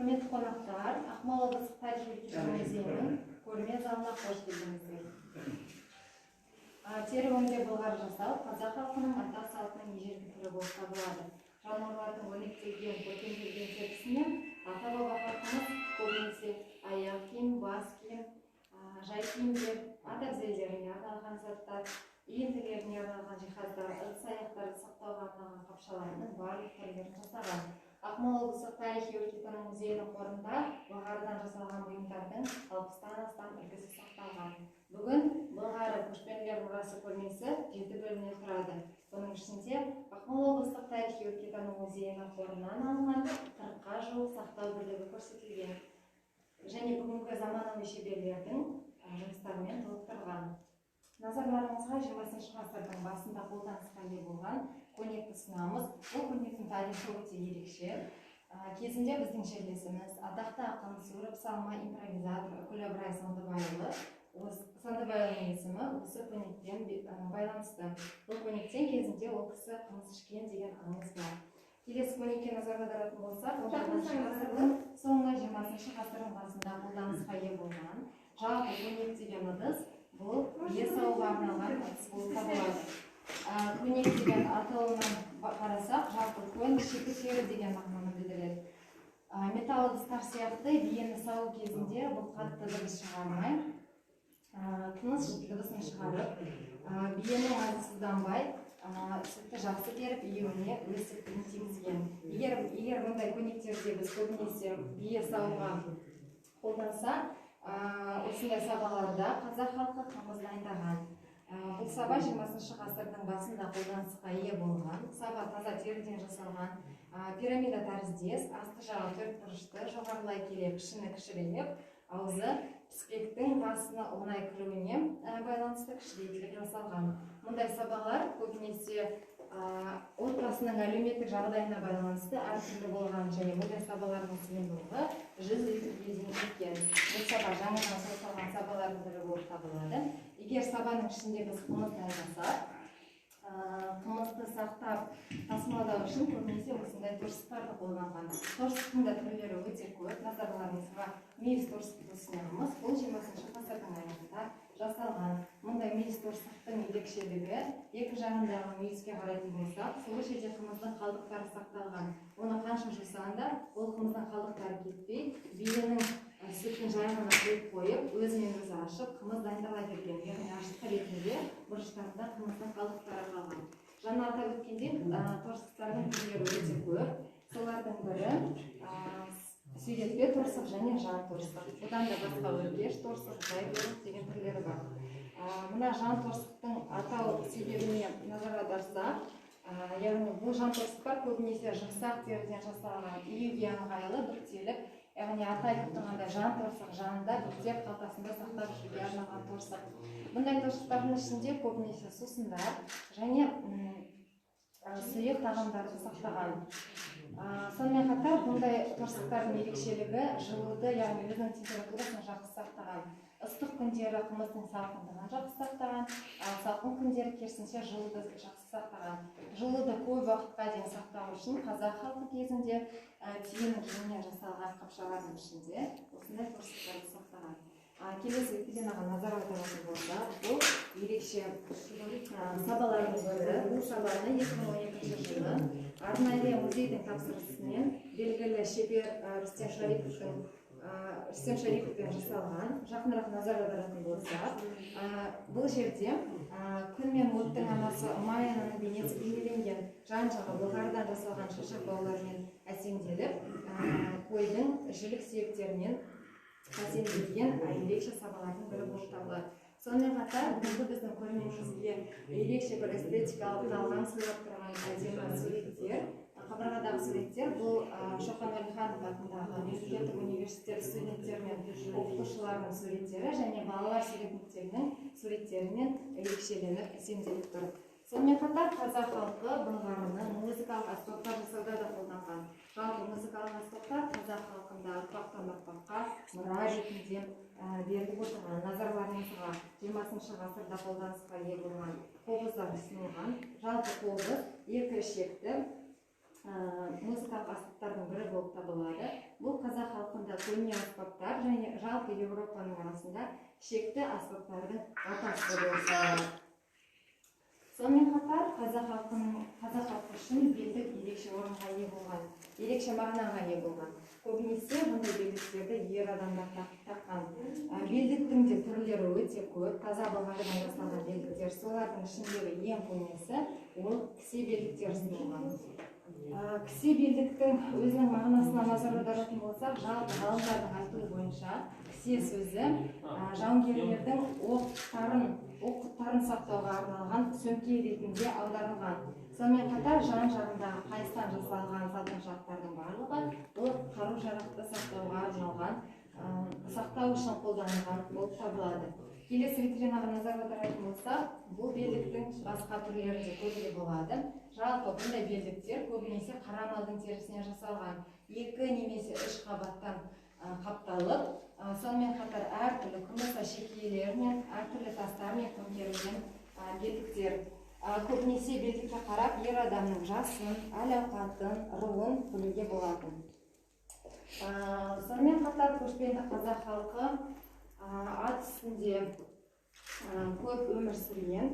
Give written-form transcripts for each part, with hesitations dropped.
Құрметті қонақтар, Ақмола облыстық тарихи-өлкетану музейінің көрме залына қош келдіңіздер. Тері өңдеу былғары жасау қазақ халқының ата салтының ежелгі түрі болып табылады. Жануарлардың өрнектелген, көркемделген терісінен ата-баба халқымыз көбінесе аяқ киім, бас киім, жай киімдер, ат әбзелдеріне арналған заттар, иін тігеріне арналған жиһаздар, ыдыс-аяқтарды сақтауға арналған қапшалардың барлық түрлерін жасаған. Ақмола облыстық тарихи-өлкетану музейінің қорында былғарыдан жасалған бұйымдардың 60-тан астам үлгісі сақталған. Бүгін былғары көшпенділер мұрасы көрмесі 7 бөлімнен тұрады. Соның ішінде Ақмола облыстық тарихи-өлкетану музейінің қорынан алынған 40-қа жуық сақтау бірлігі көрсетілген және бүгінгі заманауи шеберлердің жұмыстарымен толықтырылған. Назарларыңызға 20 ғасырдың басында қолданысқа ие болған көнекті ұсынамыз. Бұл көнектің тарихы өте ерекше. Кезінде біздің жерлесіміз, атақты ақын, суырып салма импровизатор Үкілі Ыбырай Сандыбайұлының есімі осы көнектен байланысты. Бұл көнектен кезінде ол кісі қымыз ішкен деген аңыз бар. Келесі көнекке назар аударатын болсақ, 19 ғасырдың соңғы 20 ғасырдың басында қолданысқа ие болған жалпы көнек деген ыдыс бұл ие сауға арналған ыдыс болып табылады. Көнек деген атауынан қарасақ, жалпы көн шикі тері деген мағынаны білдіреді. Металл ыдыстар сияқты биені сау кезінде бұл қатты дыбыс шығармай, тыныс дыбысын шығарып, биенің азсызданбай, сүтті жақсы беріп, иеуіне өз септігін тигізген. Егер мұндай көнектерде біз көбінесе бие сауға қолданса, осындай сабаларда қазақ халқы қымыз дайындаған. Бұл саба 20 ғасырдың басында қолданысқа ие болған. Саба таза теріден жасалған, пирамида тәріздес, асты жағы төртбұрышты, жоғарылай келе пішіні кішірейіп, аузы піспектің басына оңай кіруіне байланысты кішірейтіліп жасалған. Мұндай сабалар көбінесе отбасының әлеуметтік жағдайына байланысты әртүрлі болған және мұндай сабалардың сыйымдылығы 100 литрге дейін жеткен. Бұл саба жаңадан жасалған сабалардың бірі болып табылады. Егер сабаның ішінде біз қымыз дайындасақ, қымызды сақтап тасымалдау үшін көбінесе осындай торсықтарды қолданған. Торсықтың да түрлері өте көп. Назарларыңызға мүйіз торсықты ұсынамыз. Бұл 20 ғасырдың аяғында жасалған. Мұндай мүйіз торсықтың ерекшелігі екі жағындағы мүйізге қарайтын болсақ, сол жерде қымыздың қалдықтары сақталған. Оны қанша жусан да, ол қымыздың қалдықтары кетпей, биенің сүтін жай ғана құйып қойып, өзімен өзі ашып, қымыз дайындала берген. Яғни ашытқы ретінде бұрыштарында қымыздың қалдықтары қалған. Жаңа атап өткендей, торсықтардың түрлері өте көп. Солардың бірі сүйретпе торсық және жан торсық. Бұдан да басқа өркеш торсық, жай торсық деген түрлері бар. Мына жан торсықтың атау себебіне назар аударсақ, яғни бұл жан торсықтар көбінесе жұмсақ теріден жасалған, июге ыңғайлы, бүктеліп, яғни аты айтып тұрғандай жан торсық жанында бүктеп қалтасында сақтап жүруге арналған торсық. Бұндай торсықтардың ішінде көбінесе сусындар және сұйық тағамдарды сақтаған. Сонымен қатар бұндай торсықтардың ерекшелігі жылуды, яғни өзінің температурасын жақсы сақтаған. Ыстық күндері қымыздың салқындығын жақсы сақтаған, салқын күндері керісінше жылуды жақсы сақтаған. Жылуды көп уақытқа дейін сақтау үшін қазақ халқы кезінде түйенің жүнінен жасалған қапшалардың ішінде осындай торсықтарды сақтаған. Келесі эпизодқа назар аударатын болсақ, бұл ерекше сабалардың бірі. Бұл сабаны 2012 жылы арнайы музейдің тапсырысымен белгілі шебер Рүстем Шариповпен жасалған. Жақынырақ назар аударатын болсақ, бұл жерде күн мен оттың анасы Майяның бейнесі бейнеленген. Жан-жағы былғарыдан жасалған шашақ баулармен әсемделіп, қойдың жілік сүйектерінен әсемделген ерекше сабалардың бірі болып табылады. Сонымен қатар, бүгінгі біздің көрмемізге ерекше бір эстетикалық талғам сыйлап тұрған әдемі суреттер. Қабырғадағы суреттер бұл Шоқан Уәлиханов атындағы мемлекеттік университет студенттері мен оқытушыларының суреттері және балалар суреттерінің суреттерімен ерекшеленіп әсемделіп тұр. Сонымен қатар қазақ халқы былғарыны музыкалық аспаптар жасауда да қолданған. Жалпы музыкалық аспаптар қазақ халқында ұрпақтан ұрпаққа мұра ретінде беріліп отырған. Назарларыңызға 20 ғасырда қолданысқа ие болған қобыздар ұсынылған. Жалпы қобыз екі ішекті музыкалық аспаптардың бірі болып табылады. бұл қазақ халқында көне аспаптар және жалпы Еуропаның арасында шекті аспаптардың атасы болып саналады. Сонымен қатар қазақ халқы үшін белдік ерекше орынға ие болған, ерекше мағынаға ие болған. Көбінесе бұндай белдіктерді ер адамдар таққан. Белдіктің де түрлері өте көп. Таза былғарыдан жасалған белдіктер, солардың ішіндегі ең көбінесі ол кісе белдіктер болған. Кісе белдіктің өзінің мағынасына назар аударатын болсақ, жалпы ғалымдардың айтуы бойынша кісе сөзі жауынгерлердің оқ-құттарын сақтауға арналған сөмке ретінде аударылған. Сонымен қатар жан-жағындағы қайыстан жасалған салтаншақтардың барлығы бұл қару-жарақты сақтауға арналған, сақтау үшін қолданылған болып табылады. Келесі витринаға назар аударатын болсақ, бұл белдіктің басқа түрлерін де көруге болады. Жалпы бұндай белдіктер көбінесе қара малдың терісінен жасалған, 2 немесе 3 қабаттан қапталып, сонымен қатар әртүрлі күміс әшекейлермен, әртүрлі тастармен көмкерілген белдіктер. Көбінесе белдікке қарап ер адамның жасын, әл-ауқатын, руын білуге болады. Сонымен қатар көшпенді қазақ халқы ат үстінде көп өмір сүрген.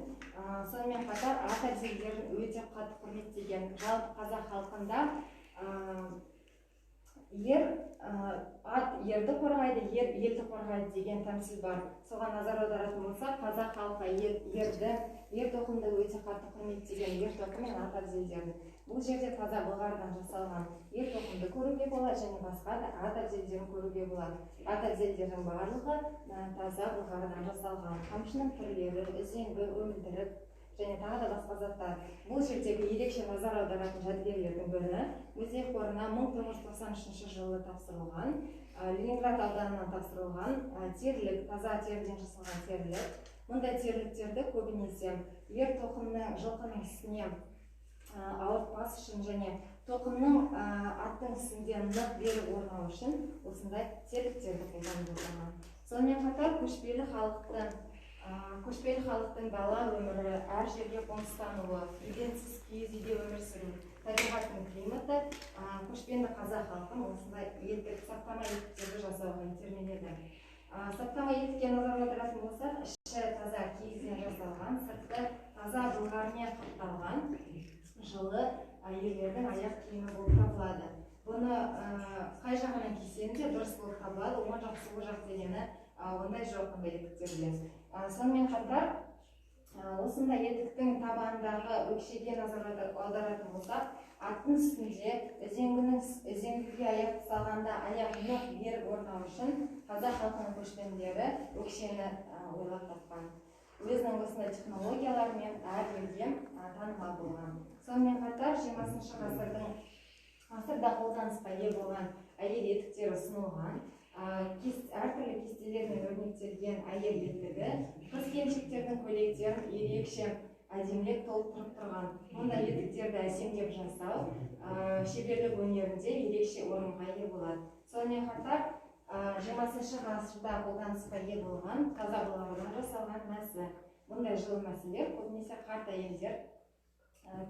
Сонымен қатар ат әбзелдерін өте қатты құрметтеген. Жалпы қазақ халқында ат ерді қорғайды, ер елді қорғайды деген тәмсіл бар. Соған назар аударатын болсақ, қазақ халқы ер тоқымды өте қатты құрметтеген, ер тоқым мен ат әбзелдерін. Бұл жерде таза былғарыдан жасалған ер тоқымды көруге болады және басқа да ат әбзелдерін көруге болады. Ат әбзелдердің барлығы таза былғарыдан жасалған. Қамшының түрлері, үзеңгі, өмілдірік және тағы да басқа заттар. Бұл жердегі ерекше назар аударатын жәдігерлердің бірі музей қорына 1993 жылы тапсырылған, Ленинград ауданынан тапсырылған терлік, таза теріден жасалған терлік. Мұндай терліктерді көбінесе ер тоқымның жылқының үстіне ауыртпас үшін және тоқымның аттың үстінде нық берік орнау үшін осындай терліктерді қолданып отырған. Сонымен қатар көшпелі халықтың дала өмірі, әр жерге қоныстануы, еденсіз киіз үйде өмір сүру, табиғаттың климаты көшпенді қазақ халқын осындай саптама етіктерді жасауға итермеледі. Саптама етікке назар аударатын болсақ, іші таза киізден жасалған, сырты таза былғарымен қапталған жылы ерлердің аяқ киімі болып табылады. Бұны қай жағынан кисең де дұрыс болып табылады, оң жақ, сол жақ дегені ондай жоқ бұндай етіктерде. Сонымен қатар осындай етіктің табанындағы өкшеге назар аударатын болсақ, аттың үстінде үзеңгіге аяқ салғанда аяқ нық берік орнау үшін қазақ халқының көшпенділері өкшені ойлап тапқан. Өзінің осындай технологияларымен әр елге танымал болған. Сонымен қатар 20 ғасырда қолданысқа ие болған әйел етіктері ұсынылған. Әртүрлі кестелермен өрнектелген әйел етігі қыз-келіншектердің көйлектерін ерекше әдемілеп толықтырып тұрған. Мұндай етіктерді әсемдеп жасау шеберлік өнерінде ерекше орынға ие болады. Сонымен қатар 20 ғасырда қолданысқа ие болған таза былғарыдан жасалған мәсі. Бұндай жылы мәсілер көбінесе қарт әйелдер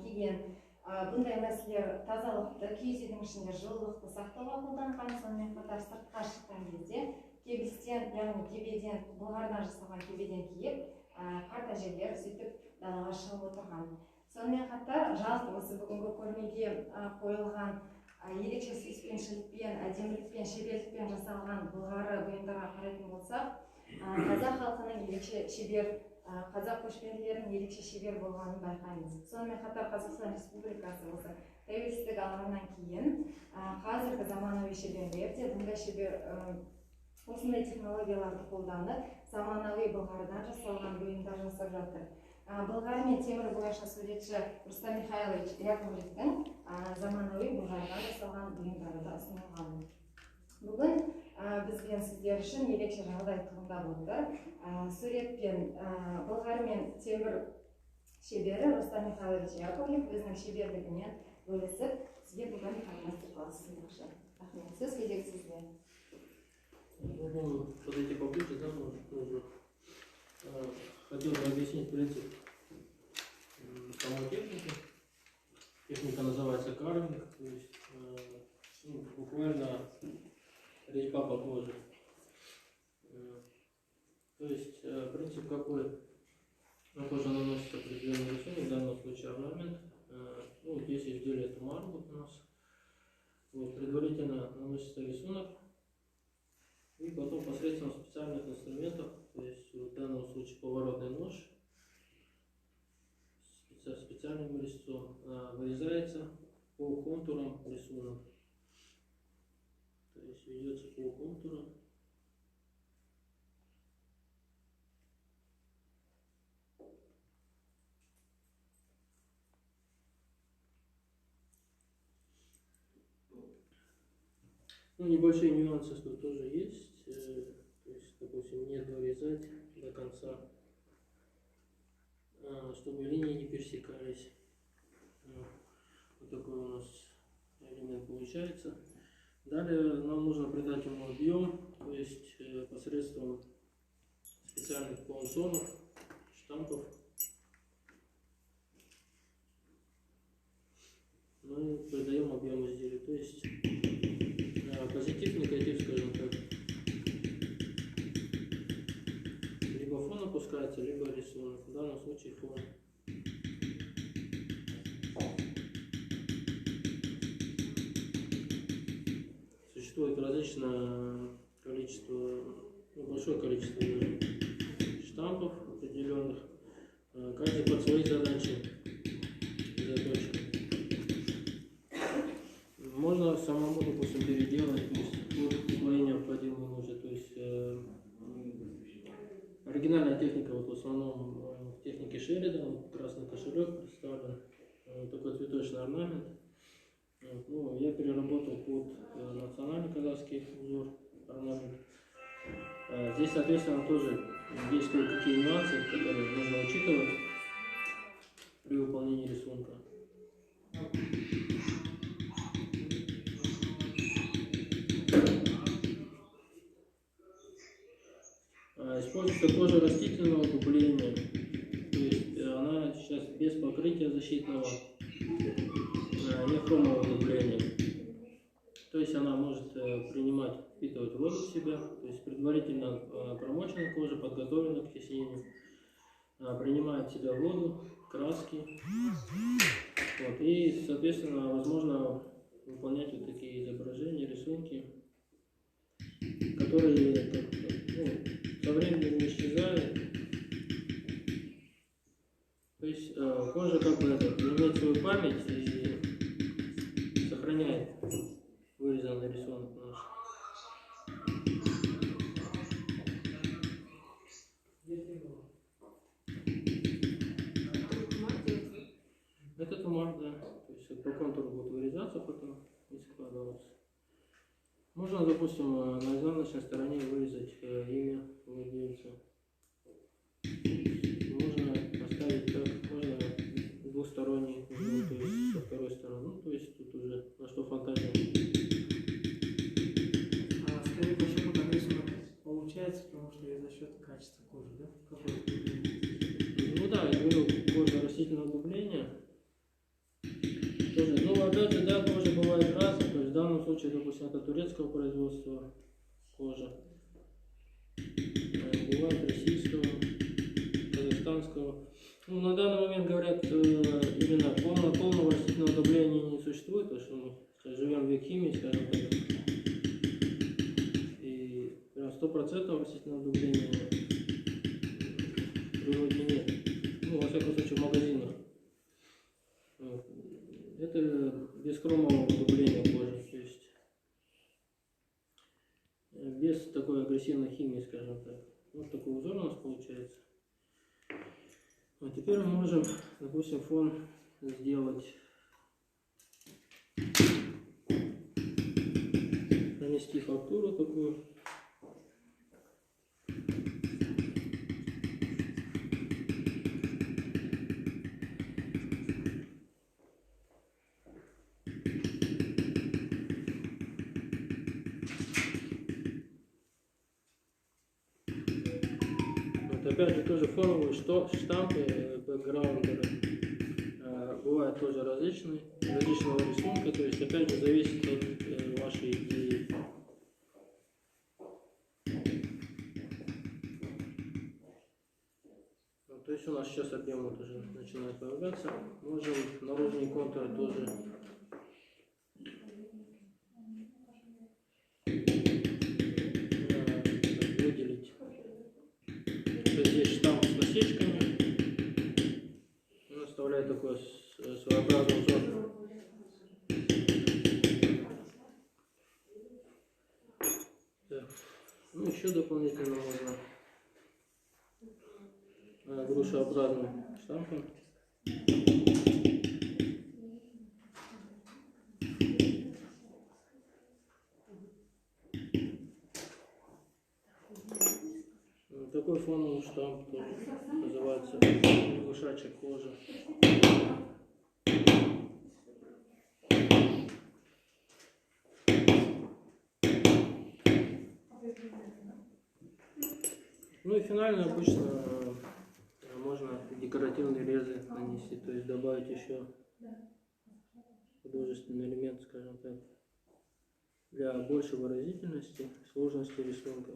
киген. Бұндай мәселелер тазалықты, киіз үйдің ішінде жылылықты сақтауға қолданған. Сонымен қатар сыртқа шыққан кезде кебістен, яғни кебеден, былғарыдан жасалған кебеден киіп, қарт әжелер сөйтіп далаға шығып отырған. Сонымен қатар жалпы осы бүгінгі көрмеге қойылған ерекше сүйіспеншілікпен, әдемілікпен, шеберлікпен жасалған былғары бұйымдарға қарайтын болсақ, қазақ халқының ерекше шебер, қазақ көшпенділерінің ерекше шебер болғанын байқаймыз. Сонымен қатар Қазақстан Республикасы осы тәуелсіздік алғаннан кейін қазіргі заманауи шеберлер де бұндай шебер осындай технологияларды қолданып, заманауи былғарыдан жасалған бұйымдар жасап жатыр. Былғары мен темір бояушы суретші Рустам Михайлович Яковлевтің заманауи былғарыдан жасалған бұйымдары да ұсынылған. Бүгін бізбен сіздер үшін ерекше жағдай туындап отыр. Суретпен, былғары мен темір шебері Рустам Михайлович Яковлев өзінің шеберлігімен бөлісіп, сізге бүгін мастер-класс ұсынбақшы. Рахмет. Сөз кезегі сізде. Подойти поближе, да, может. Хотел бы объяснить принцип самой техники. Техника называется карвинг, то есть буквально резьба по коже. То есть принцип какой? На кожу наносится определенный рисунок, в данном случае орнамент. Ну, вот здесь изделие это марбут у нас. Вот, предварительно наносится рисунок. И потом посредством специальных инструментов, то есть в данном случае поворотный нож, специальным резцом вырезается по контурам рисунок. То есть ведется по контуру. Ну, небольшие нюансы тут тоже есть. То есть, допустим, не дорезать до конца, чтобы линии не пересекались. Вот такой у нас элемент получается. Далее нам нужно придать ему объем, то есть посредством специальных планзонов, штампов мы придаем объем изделия. То есть позитив, негатив, скажем так. Либо фон опускается, либо рисунок. В данном случае фон. Существует различное количество, большое количество штампов определенных, каждый под свои задачи заточен. Можно самому, допустим, переделать, то есть под свои необходимые нужды. То есть оригинальная техника, вот в основном в технике Шеридан, красный кошелек представлен, такой цветочный орнамент. Ну, я переработал под национальный казахский узор орнамент. Здесь, соответственно, тоже есть кое-какие нюансы, которые нужно учитывать при выполнении рисунка. Используется кожа растительного дубления, то есть она сейчас без покрытия защитного, не хромового дубления. То есть она может принимать, впитывать воду в себя, то есть предварительно промоченная кожа, подготовлена к киснению, принимает в себя воду, краски. Вот, и, соответственно, возможно выполнять вот такие изображения, рисунки, которые со временем не исчезают. То есть кожа как бы имеет свою память и сохраняет вырезанный рисунок наш. Этот умар, да. То есть по контуру будет вырезаться потом и складываться. Можно, допустим, на изнаночной стороне вырезать имя владельца. Можно оставить так, можно двусторонний, то есть со второй стороны. Ну, то есть тут уже на что фантазия. А скажи, почему так рисунок получается? Потому что за счет качества кожи, да? Ну да, я говорю, кожа растительного дубления. Тоже, ну опять же, да, кожа бывает разная. То есть в данном случае, допустим, это турецкого производства кожа. Бывает российского, казахстанского. Ну, на данный момент говорят, именно полного растительного дубления не существует, потому что мы сейчас живем в век химии, скажем так. И прям 100% растительного дубления в природе нет. Ну, во всяком случае, в магазинах. Это без хромового дубления кожи, то есть без такой агрессивной химии, скажем так. Вот такой узор у нас получается. Вот теперь мы можем, допустим, фон сделать, нанести фактуру такую. Опять же, тоже фоновые штампы, бэкграундеры бывают тоже различного рисунка, то есть опять же зависит от вашей идеи. То есть у нас сейчас объем вот уже начинает появляться. Можем наружный контур тоже выделить. То есть здесь штамп с насечками. Он оставляет такой своеобразный узор. Так. Ну, еще дополнительно можно грушеобразным штампом. Такой фоновый штамп тоже называется лягушачья кожа. Ну и финально обычно можно декоративные резы нанести, то есть добавить еще художественный элемент, скажем так, для большей выразительности, сложности рисунка.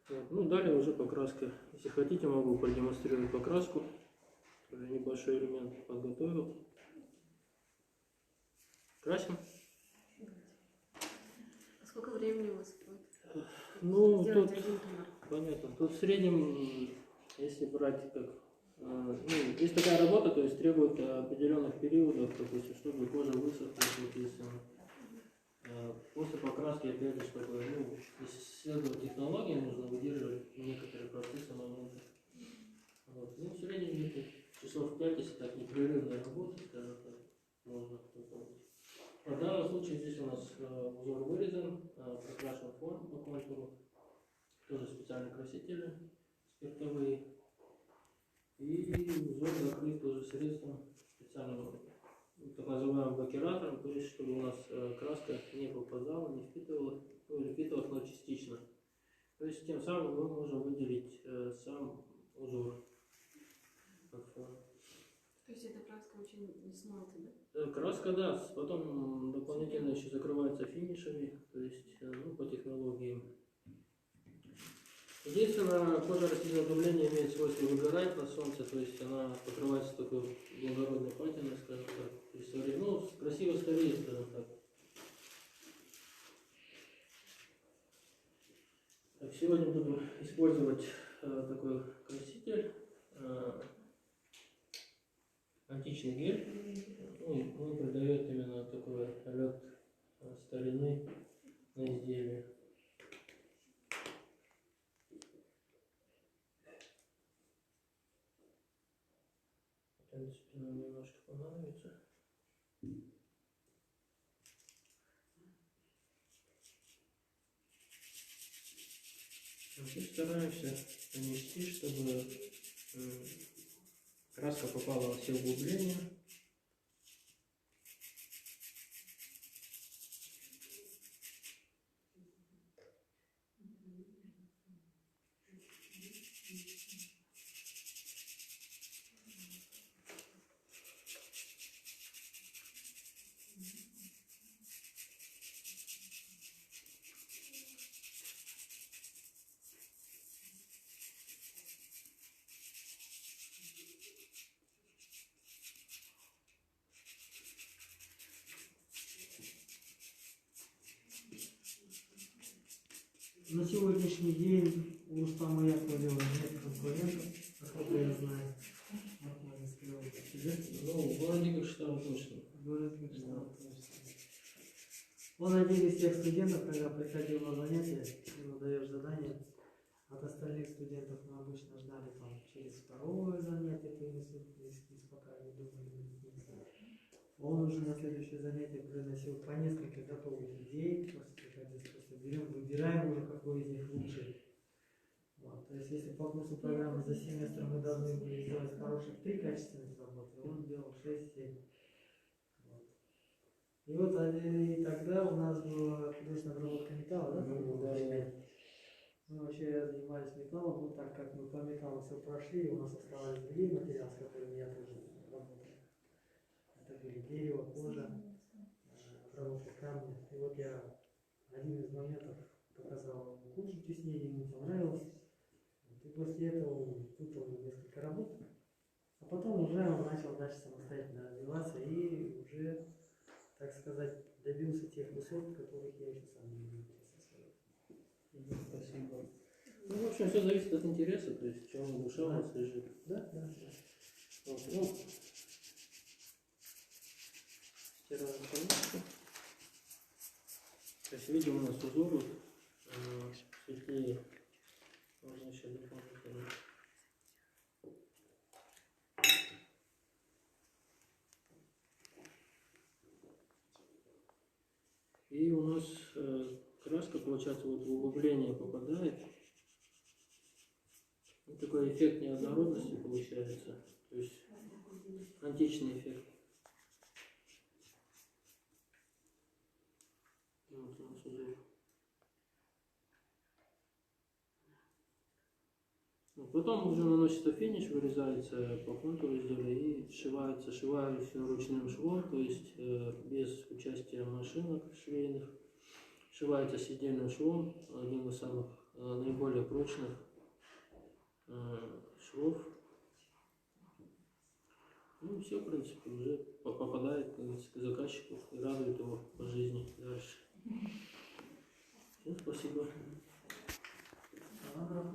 Вот. Ну, далее уже покраска. Если хотите, могу продемонстрировать покраску. Уже небольшой элемент подготовил. Красим. А сколько времени у вас будет? Ну, Сделать тут, один тонар? понятно. Тут в среднем, если брать как... Ну, есть такая работа, то есть требует определенных периодов, допустим, чтобы кожа высохла, соответственно. После покраски, опять же, чтобы исследовать технологии, нужно выдерживать некоторые процессы, моменты. Вот. Ну, в среднем где-то часов 5, если так непрерывная работа, скажем так, можно выполнить. В данном случае здесь у нас узор вырезан, прокрашен фон по контуру, тоже специальные красители спиртовые. И узор закрыт тоже средством специальным, так называемым блокиратором, то есть чтобы у нас краска не попадала, не впитывалась, ну или впитывалась, но частично. То есть тем самым мы можем выделить сам узор как фон. То есть эта краска очень не смоется, да? Краска, да, потом дополнительно еще закрывается финишами, то есть по технологии. Единственное, кожа растительного давления имеет свойство выгорать на солнце, то есть она покрывается такой благородной патиной, скажем так, красиво стареет, скажем так. Так, сегодня буду использовать такой краситель, античный гель. Он придает именно такой налет старины на изделие. В принципе, нам немножко понадобится. И стараемся нанести, чтобы краска попала во все углубления. На сегодняшний день у Рустама Яковлева нет конкурентов, насколько я знаю. Вот можно сказать. Ну, вроде как что точно. Вроде как что точно. Он один из тех студентов, когда приходил на занятия, ему даешь задание, от остальных студентов мы обычно ждали там через второе занятие принесут эскиз, пока не думали. Он уже на следующее занятие приносил по несколько готовых идей, просто берем, выбираем уже, какой из них лучше. Вот. То есть, если по курсу программы за семестр мы должны были сделать хороших 3 качественных работы, он делал 6-7. Вот. И вот и тогда у нас была художественная обработка металла, да? Мы вообще занимались металлом, ну так как мы по металлу все прошли, у нас оставались другие материалы, с которыми я тоже работал. Это были дерево, кожа. обработка камня. И вот я один из моментов показал кучу теснений, ему понравилось. И после этого он выполнил несколько работ, а потом уже он начал дальше самостоятельно развиваться и уже, так сказать, добился тех высот, которых я еще сам не добился. Спасибо. Ну, в общем, все зависит от интереса, то есть в чем душа у нас лежит. Да. Вот, ну, стираем полоску. То есть видим у нас узор вот, светлее. Можно еще дополнительно. И у нас краска, получается, вот в углубление попадает. Вот такой эффект неоднородности получается. То есть античный эффект. Вот у нас узор. Потом уже наносится финиш, вырезается по контуру изделия и сшивается. Сшиваю все ручным швом, то есть без участия машинок швейных. Сшивается сидельным швом, одним из самых наиболее прочных швов. Ну и все, в принципе, уже попадает к заказчику и радует его по жизни дальше. Всем спасибо. Ага,